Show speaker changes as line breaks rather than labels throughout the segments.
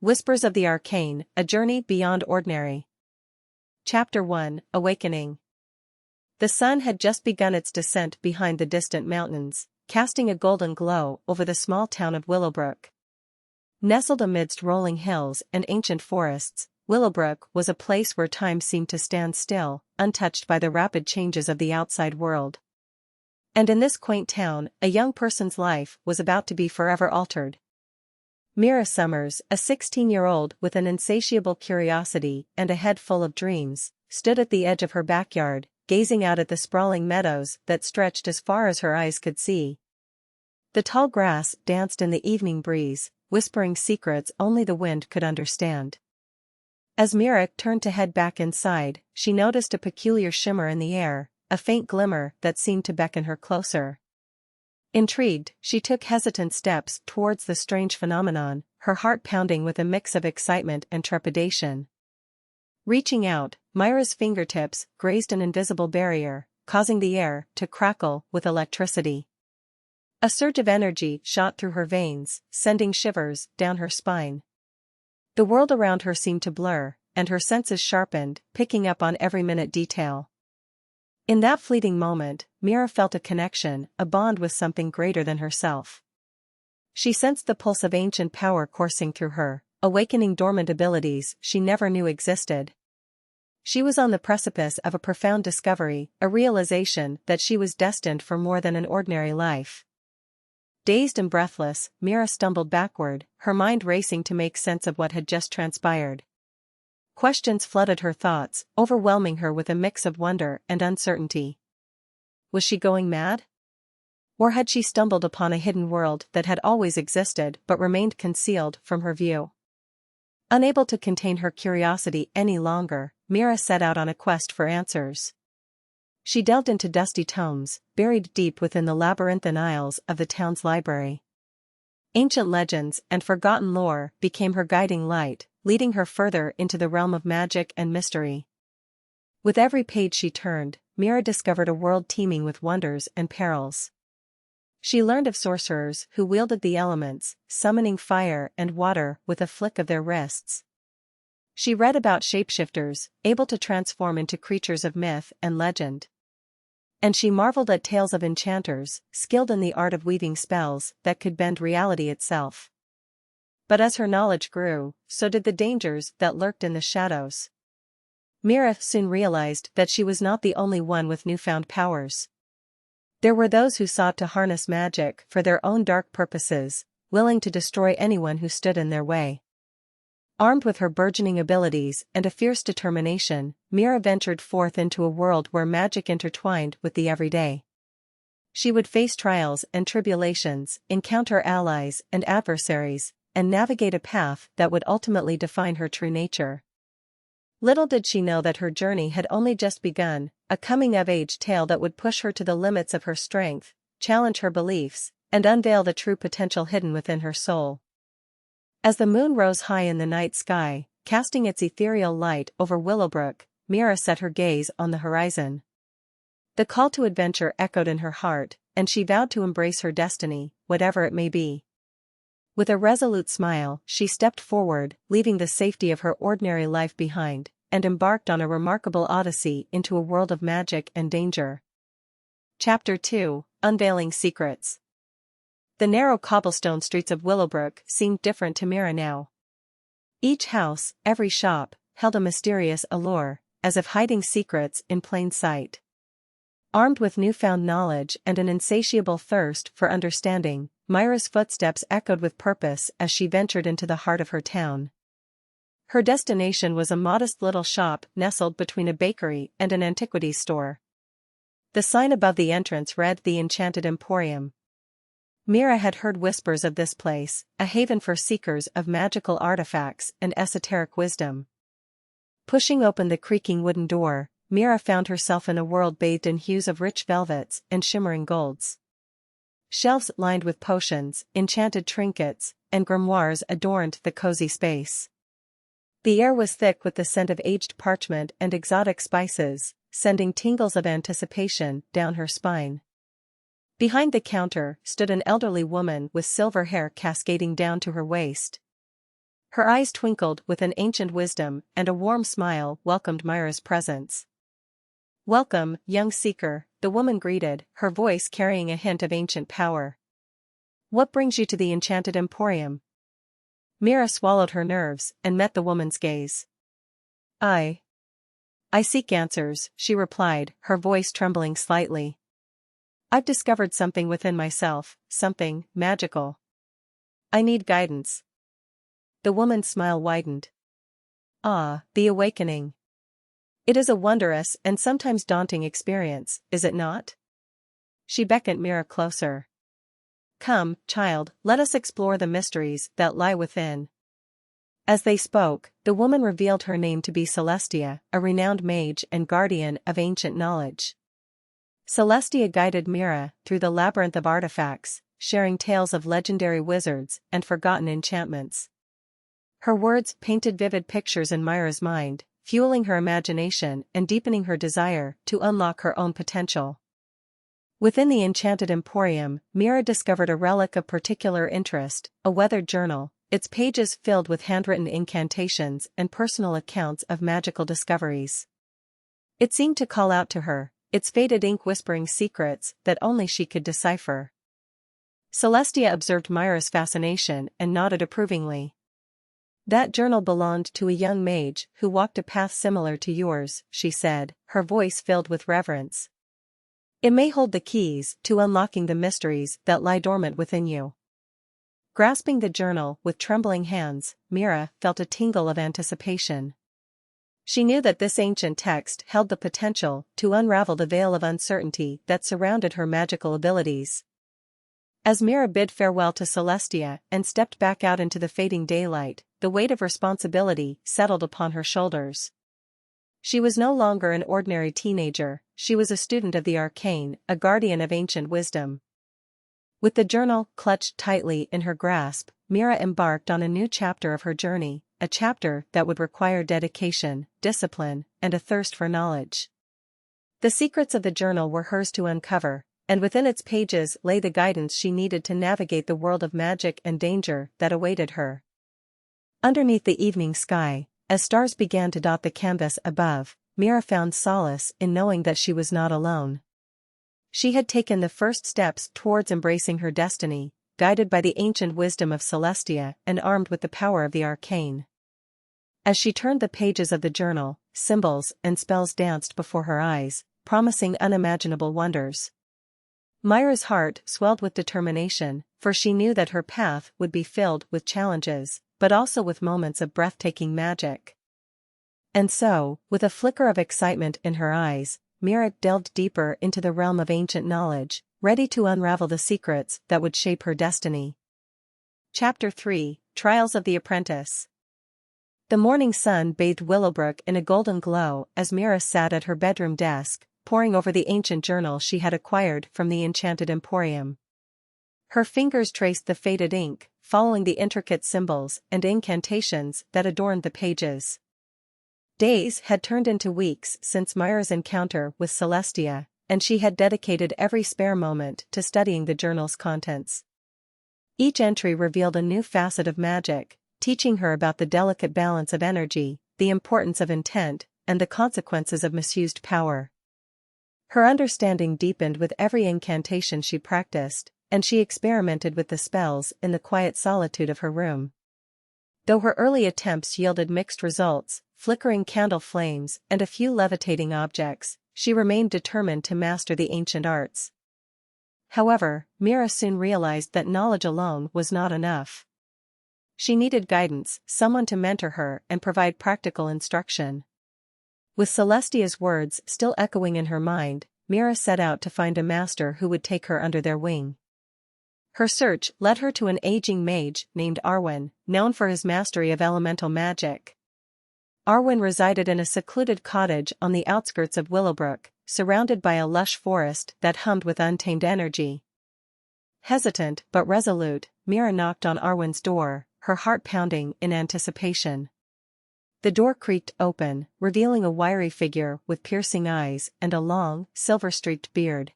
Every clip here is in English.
Whispers of the Arcane, A Journey Beyond Ordinary. Chapter 1, Awakening. The sun had just begun its descent behind the distant mountains, casting a golden glow over the small town of Willowbrook. Nestled amidst rolling hills and ancient forests, Willowbrook was a place where time seemed to stand still, untouched by the rapid changes of the outside world. And in this quaint town, a young person's life was about to be forever altered. Mira Summers, a 16-year-old with an insatiable curiosity and a head full of dreams, stood at the edge of her backyard, gazing out at the sprawling meadows that stretched as far as her eyes could see. The tall grass danced in the evening breeze, whispering secrets only the wind could understand. As Mira turned to head back inside, she noticed a peculiar shimmer in the air, a faint glimmer that seemed to beckon her closer. Intrigued, she took hesitant steps towards the strange phenomenon, her heart pounding with a mix of excitement and trepidation. Reaching out, Mira's fingertips grazed an invisible barrier, causing the air to crackle with electricity. A surge of energy shot through her veins, sending shivers down her spine. The world around her seemed to blur, and her senses sharpened, picking up on every minute detail. In that fleeting moment, Mira felt a connection, a bond with something greater than herself. She sensed the pulse of ancient power coursing through her, awakening dormant abilities she never knew existed. She was on the precipice of a profound discovery, a realization that she was destined for more than an ordinary life. Dazed and breathless, Mira stumbled backward, her mind racing to make sense of what had just transpired. Questions flooded her thoughts, overwhelming her with a mix of wonder and uncertainty. Was she going mad? Or had she stumbled upon a hidden world that had always existed but remained concealed from her view? Unable to contain her curiosity any longer, Mira set out on a quest for answers. She delved into dusty tomes, buried deep within the labyrinthine aisles of the town's library. Ancient legends and forgotten lore became her guiding light, leading her further into the realm of magic and mystery. With every page she turned, Mira discovered a world teeming with wonders and perils. She learned of sorcerers who wielded the elements, summoning fire and water with a flick of their wrists. She read about shapeshifters, able to transform into creatures of myth and legend. And she marveled at tales of enchanters, skilled in the art of weaving spells that could bend reality itself. But as her knowledge grew, so did the dangers that lurked in the shadows. Mira soon realized that she was not the only one with newfound powers. There were those who sought to harness magic for their own dark purposes, willing to destroy anyone who stood in their way. Armed with her burgeoning abilities and a fierce determination, Mira ventured forth into a world where magic intertwined with the everyday. She would face trials and tribulations, encounter allies and adversaries, and navigate a path that would ultimately define her true nature. Little did she know that her journey had only just begun, a coming-of-age tale that would push her to the limits of her strength, challenge her beliefs, and unveil the true potential hidden within her soul. As the moon rose high in the night sky, casting its ethereal light over Willowbrook, Mira set her gaze on the horizon. The call to adventure echoed in her heart, and she vowed to embrace her destiny, whatever it may be. With a resolute smile, she stepped forward, leaving the safety of her ordinary life behind, and embarked on a remarkable odyssey into a world of magic and danger. Chapter 2, Unveiling Secrets. The narrow cobblestone streets of Willowbrook seemed different to Mira now. Each house, every shop, held a mysterious allure, as if hiding secrets in plain sight. Armed with newfound knowledge and an insatiable thirst for understanding, Mira's footsteps echoed with purpose as she ventured into the heart of her town. Her destination was a modest little shop nestled between a bakery and an antiquities store. The sign above the entrance read "The Enchanted Emporium." Mira had heard whispers of this place, a haven for seekers of magical artifacts and esoteric wisdom. Pushing open the creaking wooden door, Mira found herself in a world bathed in hues of rich velvets and shimmering golds. Shelves lined with potions, enchanted trinkets, and grimoires adorned the cozy space. The air was thick with the scent of aged parchment and exotic spices, sending tingles of anticipation down her spine. Behind the counter stood an elderly woman with silver hair cascading down to her waist. Her eyes twinkled with an ancient wisdom, and a warm smile welcomed Mira's presence. "Welcome, young seeker," the woman greeted, her voice carrying a hint of ancient power. "What brings you to the enchanted emporium?" Mira swallowed her nerves and met the woman's gaze. I seek answers," she replied, her voice trembling slightly. "I've discovered something within myself, something magical. I need guidance." The woman's smile widened. "Ah, the awakening. It is a wondrous and sometimes daunting experience, is it not?" She beckoned Mira closer. "Come, child, let us explore the mysteries that lie within." As they spoke, the woman revealed her name to be Celestia, a renowned mage and guardian of ancient knowledge. Celestia guided Mira through the labyrinth of artifacts, sharing tales of legendary wizards and forgotten enchantments. Her words painted vivid pictures in Mira's mind, fueling her imagination and deepening her desire to unlock her own potential. Within the enchanted emporium, Mira discovered a relic of particular interest, a weathered journal, its pages filled with handwritten incantations and personal accounts of magical discoveries. It seemed to call out to her, its faded ink whispering secrets that only she could decipher. Celestia observed Mira's fascination and nodded approvingly. "That journal belonged to a young mage who walked a path similar to yours," she said, her voice filled with reverence. "It may hold the keys to unlocking the mysteries that lie dormant within you." Grasping the journal with trembling hands, Mira felt a tingle of anticipation. She knew that this ancient text held the potential to unravel the veil of uncertainty that surrounded her magical abilities. As Mira bid farewell to Celestia and stepped back out into the fading daylight, the weight of responsibility settled upon her shoulders. She was no longer an ordinary teenager, she was a student of the Arcane, a guardian of ancient wisdom. With the journal clutched tightly in her grasp, Mira embarked on a new chapter of her journey, a chapter that would require dedication, discipline, and a thirst for knowledge. The secrets of the journal were hers to uncover, and within its pages lay the guidance she needed to navigate the world of magic and danger that awaited her. Underneath the evening sky, as stars began to dot the canvas above, Mira found solace in knowing that she was not alone. She had taken the first steps towards embracing her destiny, guided by the ancient wisdom of Celestia and armed with the power of the Arcane. As she turned the pages of the journal, symbols and spells danced before her eyes, promising unimaginable wonders. Mira's heart swelled with determination, for she knew that her path would be filled with challenges, but also with moments of breathtaking magic. And so, with a flicker of excitement in her eyes, Mira delved deeper into the realm of ancient knowledge, ready to unravel the secrets that would shape her destiny. Chapter 3: Trials of the Apprentice. The morning sun bathed Willowbrook in a golden glow as Mira sat at her bedroom desk, poring over the ancient journal she had acquired from the enchanted emporium. Her fingers traced the faded ink, following the intricate symbols and incantations that adorned the pages. Days had turned into weeks since Mira's encounter with Celestia, and she had dedicated every spare moment to studying the journal's contents. Each entry revealed a new facet of magic, teaching her about the delicate balance of energy, the importance of intent, and the consequences of misused power. Her understanding deepened with every incantation she practiced, and she experimented with the spells in the quiet solitude of her room. Though her early attempts yielded mixed results, flickering candle flames and a few levitating objects, she remained determined to master the ancient arts. However, Mira soon realized that knowledge alone was not enough. She needed guidance, someone to mentor her and provide practical instruction. With Celestia's words still echoing in her mind, Mira set out to find a master who would take her under their wing. Her search led her to an aging mage named Arwen, known for his mastery of elemental magic. Arwen resided in a secluded cottage on the outskirts of Willowbrook, surrounded by a lush forest that hummed with untamed energy. Hesitant but resolute, Mira knocked on Arwen's door, her heart pounding in anticipation. The door creaked open, revealing a wiry figure with piercing eyes and a long, silver-streaked beard.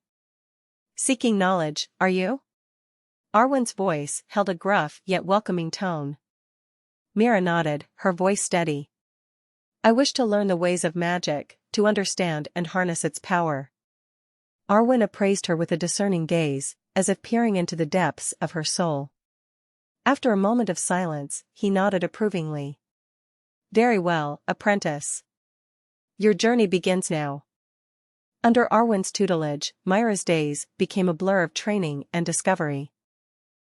"Seeking knowledge, are you?" Arwen's voice held a gruff yet welcoming tone. Mira nodded, her voice steady. I wish to learn the ways of magic, to understand and harness its power. Arwen appraised her with a discerning gaze, as if peering into the depths of her soul. After a moment of silence, he nodded approvingly. Very well, apprentice. Your journey begins now. Under Arwen's tutelage, Mira's days became a blur of training and discovery.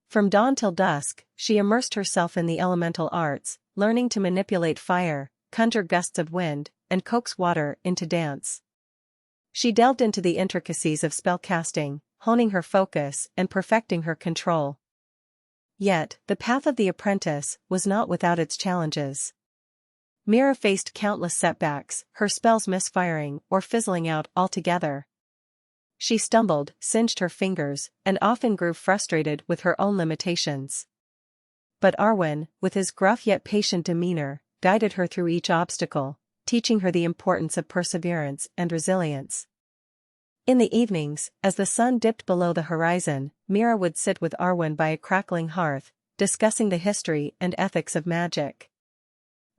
From dawn till dusk, she immersed herself in the elemental arts, learning to manipulate fire, conjure gusts of wind, and coax water into dance. She delved into the intricacies of spellcasting, honing her focus and perfecting her control. Yet, the path of the apprentice was not without its challenges. Mira faced countless setbacks, her spells misfiring or fizzling out altogether. She stumbled, singed her fingers, and often grew frustrated with her own limitations. But Arwen, with his gruff yet patient demeanor, guided her through each obstacle, teaching her the importance of perseverance and resilience. In the evenings, as the sun dipped below the horizon, Mira would sit with Arwen by a crackling hearth, discussing the history and ethics of magic.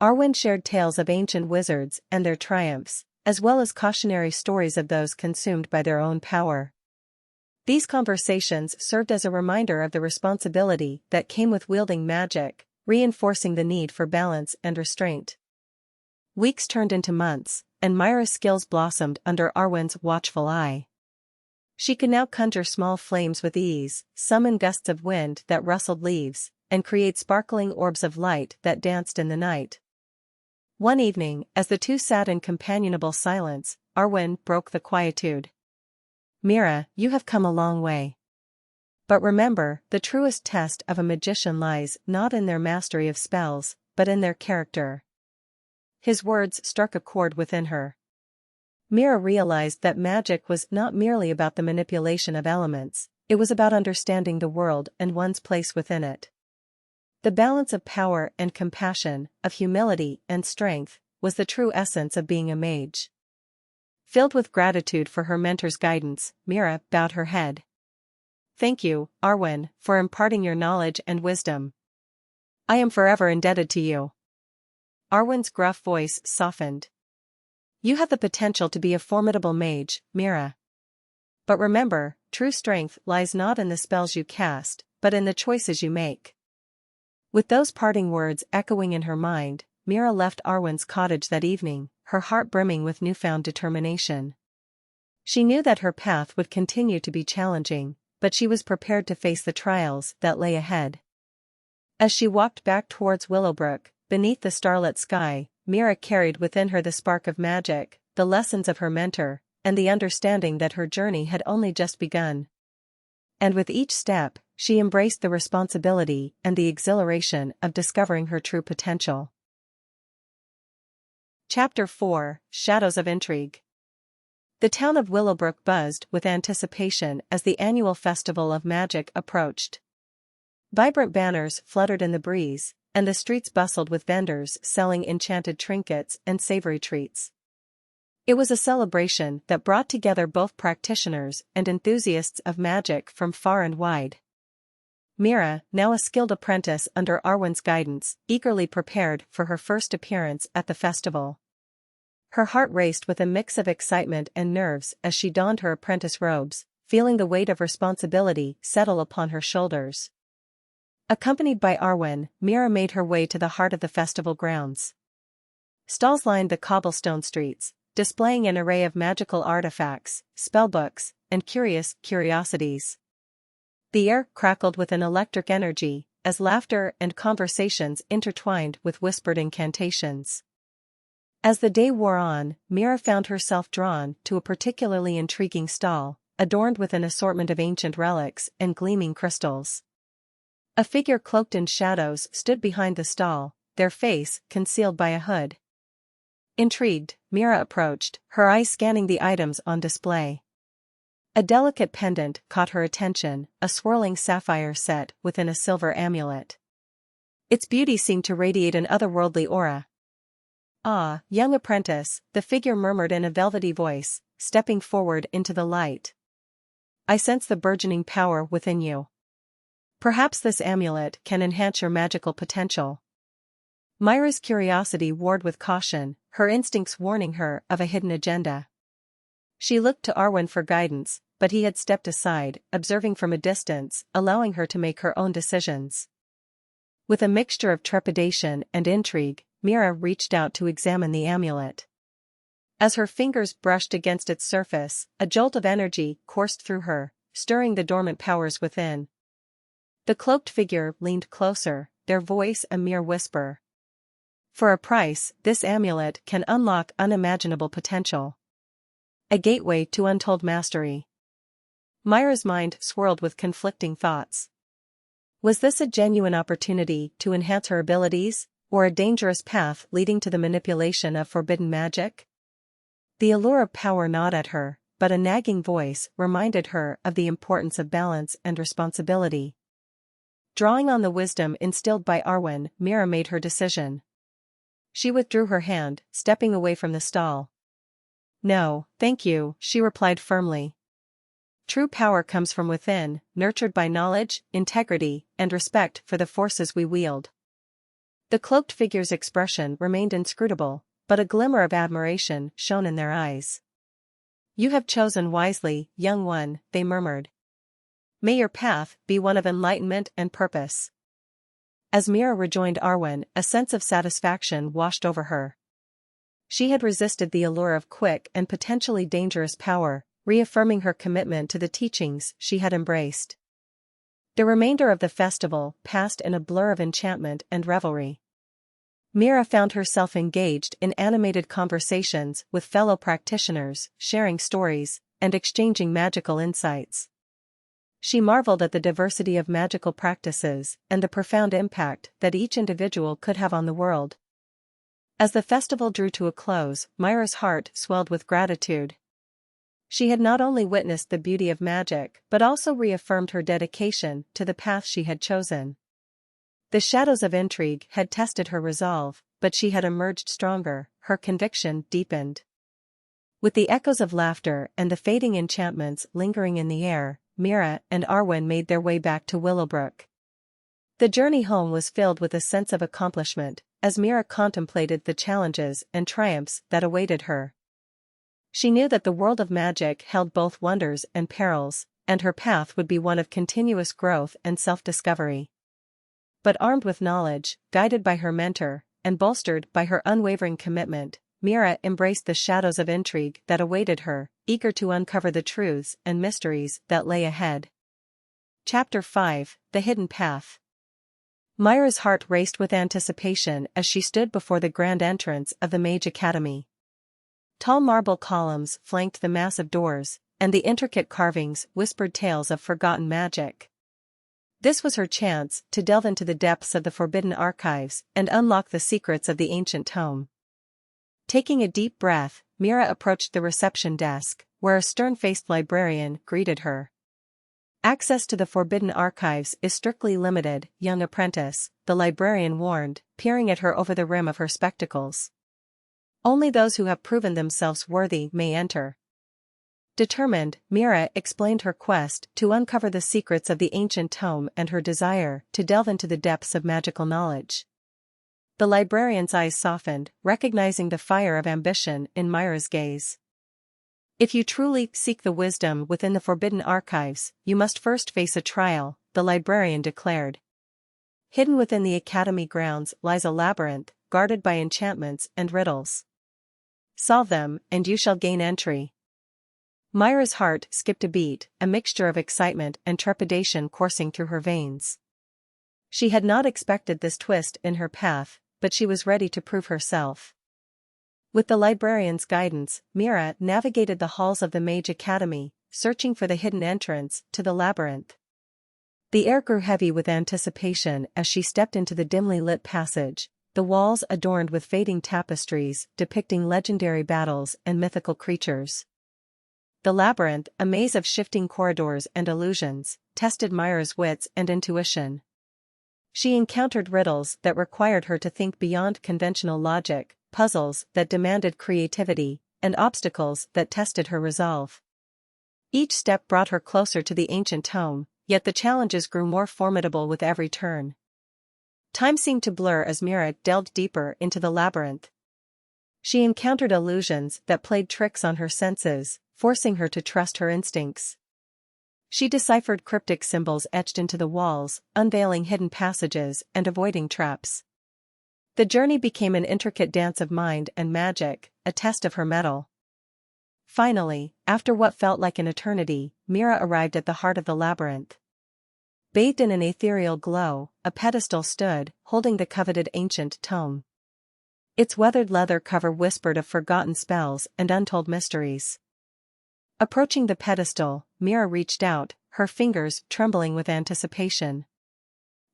Arwen shared tales of ancient wizards and their triumphs, as well as cautionary stories of those consumed by their own power. These conversations served as a reminder of the responsibility that came with wielding magic, reinforcing the need for balance and restraint. Weeks turned into months, and Mira's skills blossomed under Arwen's watchful eye. She could now conjure small flames with ease, summon gusts of wind that rustled leaves, and create sparkling orbs of light that danced in the night. One evening, as the two sat in companionable silence, Arwen broke the quietude. Mira, you have come a long way. But remember, the truest test of a magician lies not in their mastery of spells, but in their character. His words struck a chord within her. Mira realized that magic was not merely about the manipulation of elements, it was about understanding the world and one's place within it. The balance of power and compassion, of humility and strength, was the true essence of being a mage. Filled with gratitude for her mentor's guidance, Mira bowed her head. Thank you, Arwen, for imparting your knowledge and wisdom. I am forever indebted to you. Arwen's gruff voice softened. You have the potential to be a formidable mage, Mira. But remember, true strength lies not in the spells you cast, but in the choices you make. With those parting words echoing in her mind, Mira left Arwen's cottage that evening, her heart brimming with newfound determination. She knew that her path would continue to be challenging, but she was prepared to face the trials that lay ahead. As she walked back towards Willowbrook, beneath the starlit sky, Mira carried within her the spark of magic, the lessons of her mentor, and the understanding that her journey had only just begun. And with each step, she embraced the responsibility and the exhilaration of discovering her true potential. Chapter 4: Shadows of Intrigue. The town of Willowbrook buzzed with anticipation as the annual festival of magic approached. Vibrant banners fluttered in the breeze, and the streets bustled with vendors selling enchanted trinkets and savory treats. It was a celebration that brought together both practitioners and enthusiasts of magic from far and wide. Mira, now a skilled apprentice under Arwen's guidance, eagerly prepared for her first appearance at the festival. Her heart raced with a mix of excitement and nerves as she donned her apprentice robes, feeling the weight of responsibility settle upon her shoulders. Accompanied by Arwen, Mira made her way to the heart of the festival grounds. Stalls lined the cobblestone streets, displaying an array of magical artifacts, spellbooks, and curiosities. The air crackled with an electric energy, as laughter and conversations intertwined with whispered incantations. As the day wore on, Mira found herself drawn to a particularly intriguing stall, adorned with an assortment of ancient relics and gleaming crystals. A figure cloaked in shadows stood behind the stall, their face concealed by a hood. Intrigued, Mira approached, her eyes scanning the items on display. A delicate pendant caught her attention, a swirling sapphire set within a silver amulet. Its beauty seemed to radiate an otherworldly aura. "Ah, young apprentice," the figure murmured in a velvety voice, stepping forward into the light. "I sense the burgeoning power within you. Perhaps this amulet can enhance your magical potential." Mira's curiosity warred with caution, her instincts warning her of a hidden agenda. She looked to Arwen for guidance, but he had stepped aside, observing from a distance, allowing her to make her own decisions. With a mixture of trepidation and intrigue, Mira reached out to examine the amulet. As her fingers brushed against its surface, a jolt of energy coursed through her, stirring the dormant powers within. The cloaked figure leaned closer, their voice a mere whisper. For a price, this amulet can unlock unimaginable potential. A gateway to untold mastery. Mira's mind swirled with conflicting thoughts. Was this a genuine opportunity to enhance her abilities, or a dangerous path leading to the manipulation of forbidden magic? The allure of power gnawed at her, but a nagging voice reminded her of the importance of balance and responsibility. Drawing on the wisdom instilled by Arwen, Mira made her decision. She withdrew her hand, stepping away from the stall. "No, thank you," she replied firmly. "True power comes from within, nurtured by knowledge, integrity, and respect for the forces we wield." The cloaked figure's expression remained inscrutable, but a glimmer of admiration shone in their eyes. "You have chosen wisely, young one," they murmured. "May your path be one of enlightenment and purpose." As Mira rejoined Arwen, a sense of satisfaction washed over her. She had resisted the allure of quick and potentially dangerous power, reaffirming her commitment to the teachings she had embraced. The remainder of the festival passed in a blur of enchantment and revelry. Mira found herself engaged in animated conversations with fellow practitioners, sharing stories, and exchanging magical insights. She marveled at the diversity of magical practices and the profound impact that each individual could have on the world. As the festival drew to a close, Mira's heart swelled with gratitude. She had not only witnessed the beauty of magic but also reaffirmed her dedication to the path she had chosen. The shadows of intrigue had tested her resolve, but she had emerged stronger, her conviction deepened. With the echoes of laughter and the fading enchantments lingering in the air, Mira and Arwen made their way back to Willowbrook. The journey home was filled with a sense of accomplishment, as Mira contemplated the challenges and triumphs that awaited her. She knew that the world of magic held both wonders and perils, and her path would be one of continuous growth and self-discovery. But armed with knowledge, guided by her mentor, and bolstered by her unwavering commitment, Mira embraced the shadows of intrigue that awaited her, eager to uncover the truths and mysteries that lay ahead. Chapter 5: The Hidden Path. Mira's heart raced with anticipation as she stood before the grand entrance of the Mage Academy. Tall marble columns flanked the massive doors, and the intricate carvings whispered tales of forgotten magic. This was her chance to delve into the depths of the forbidden archives and unlock the secrets of the ancient tome. Taking a deep breath, Mira approached the reception desk, where a stern-faced librarian greeted her. "Access to the forbidden archives is strictly limited, young apprentice," the librarian warned, peering at her over the rim of her spectacles. "Only those who have proven themselves worthy may enter." Determined, Mira explained her quest to uncover the secrets of the ancient tome and her desire to delve into the depths of magical knowledge. The librarian's eyes softened, recognizing the fire of ambition in Mira's gaze. "If you truly seek the wisdom within the forbidden archives, you must first face a trial," the librarian declared. "Hidden within the academy grounds lies a labyrinth, guarded by enchantments and riddles. Solve them, and you shall gain entry." Mira's heart skipped a beat, a mixture of excitement and trepidation coursing through her veins. She had not expected this twist in her path, but she was ready to prove herself. With the librarian's guidance, Mira navigated the halls of the Mage Academy, searching for the hidden entrance to the labyrinth. The air grew heavy with anticipation as she stepped into the dimly lit passage, the walls adorned with fading tapestries depicting legendary battles and mythical creatures. The labyrinth, a maze of shifting corridors and illusions, tested Mira's wits and intuition. She encountered riddles that required her to think beyond conventional logic, puzzles that demanded creativity, and obstacles that tested her resolve. Each step brought her closer to the ancient tome, yet the challenges grew more formidable with every turn. Time seemed to blur as Mira delved deeper into the labyrinth. She encountered illusions that played tricks on her senses, forcing her to trust her instincts. She deciphered cryptic symbols etched into the walls, unveiling hidden passages and avoiding traps. The journey became an intricate dance of mind and magic, a test of her mettle. Finally, after what felt like an eternity, Mira arrived at the heart of the labyrinth. Bathed in an ethereal glow, a pedestal stood, holding the coveted ancient tome. Its weathered leather cover whispered of forgotten spells and untold mysteries. Approaching the pedestal, Mira reached out, her fingers trembling with anticipation.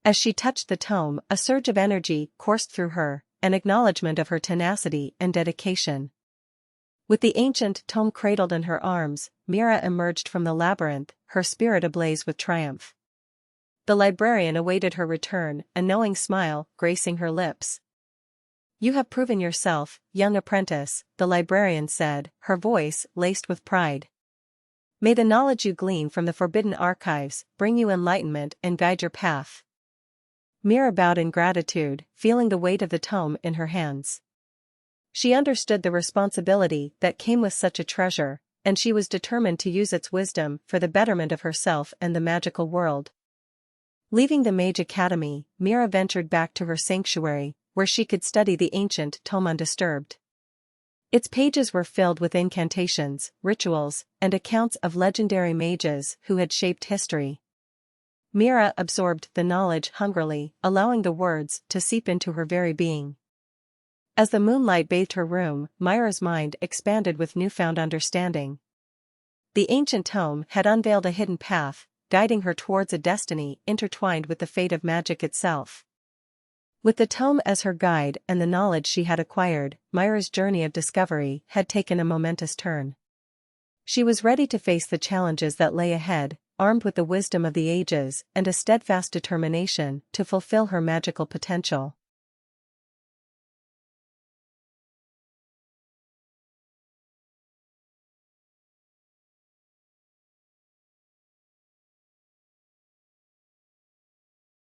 As she touched the tome, a surge of energy coursed through her, an acknowledgement of her tenacity and dedication. With the ancient tome cradled in her arms, Mira emerged from the labyrinth, her spirit ablaze with triumph. The librarian awaited her return, a knowing smile gracing her lips. "You have proven yourself, young apprentice," the librarian said, her voice laced with pride. "May the knowledge you glean from the forbidden archives bring you enlightenment and guide your path." Mira bowed in gratitude, feeling the weight of the tome in her hands. She understood the responsibility that came with such a treasure, and she was determined to use its wisdom for the betterment of herself and the magical world. Leaving the Mage Academy, Mira ventured back to her sanctuary, where she could study the ancient tome undisturbed. Its pages were filled with incantations, rituals, and accounts of legendary mages who had shaped history. Mira absorbed the knowledge hungrily, allowing the words to seep into her very being. As the moonlight bathed her room, Mira's mind expanded with newfound understanding. The ancient tome had unveiled a hidden path, guiding her towards a destiny intertwined with the fate of magic itself. With the tome as her guide and the knowledge she had acquired, Mira's journey of discovery had taken a momentous turn. She was ready to face the challenges that lay ahead, armed with the wisdom of the ages and a steadfast determination to fulfill her magical potential.